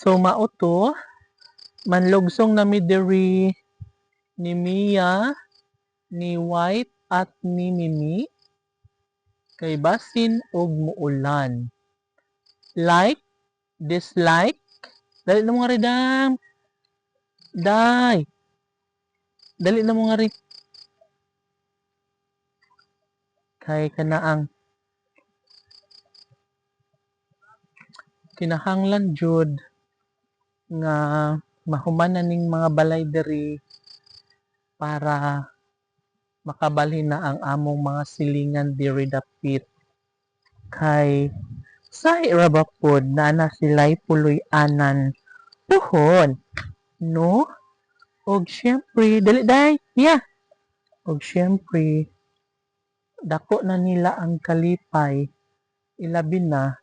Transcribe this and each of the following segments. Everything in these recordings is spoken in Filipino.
So, mauto, manlugsong na mi diri ni Mia, ni White, at ni Mimi. Kay basin og muulan. Like, dislike, dali na mo nga rin, dam. Day. Dali na mo nga rin. Kay kanaang kinahanglan jud nga mahuman na ning mga balay diri para makabalhin na ang among mga silingan diri dapit. Kay sa iraba pod na na sila'y puloy-anan puhon, no? Og syempre, dali day, yeah. Og syempre, dako na nila ang kalipay, ilabi na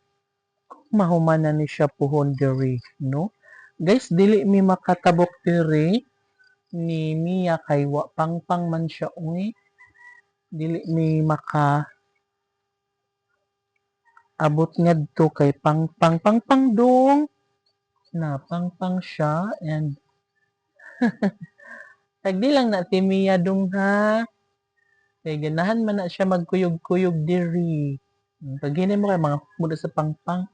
kung mahuman na ni siya puhon diri, no? Guys, dili mi makatabok diri ni Mia kay wa pangpang man siya uy. Dili mi maka abot ngadto kay pangpang dong na pangpang siya and tagdi lang na ti Mia dong ha. Kay ganahan man na siya magkuyog-kuyog diri. Pag hinay mo kay mga muda sa pangpang.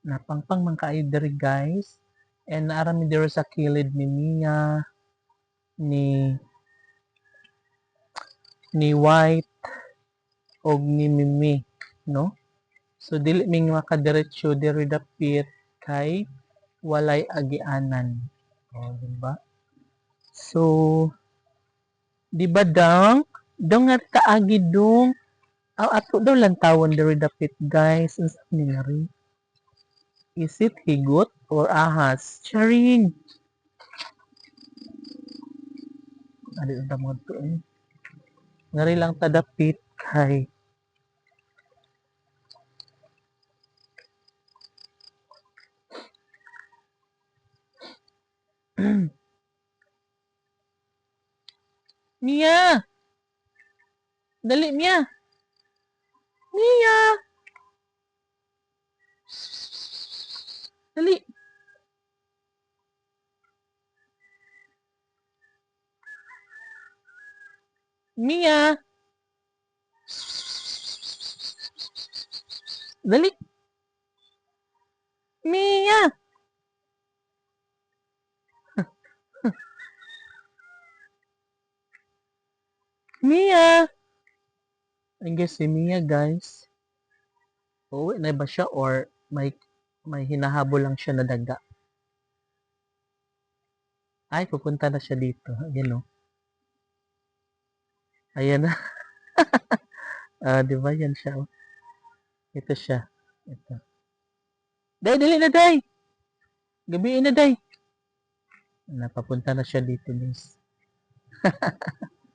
Na pangpang man kaayo diri guys. And naarami diri sa kilid ni Mia, ni White, og ni Mimi, no? So dili ming makadiretso diri dapit kay walay agianan. O, diba? So, di ba dang? Dong nga kaagi dong. Ato daw lang tawon diri dapit guys. Ang sabi nga rin. Is it higot or ahas? Charing. Adi ang tamod to eh. Ngari lang tadapit kay Mia! Dali, Mia! Mia! Dali! Mia! Dali! Mia! Mia! I guess si Mia guys. Uwi na ba siya or may hinahabol lang siya na daga? Ay, pupunta na siya dito. Ayan o. Ayan na. Di ba? Yan siya. Oh. Ito siya. Ito. Day, dali na, day! Gabiin na, day! Napapunta na siya dito, guys.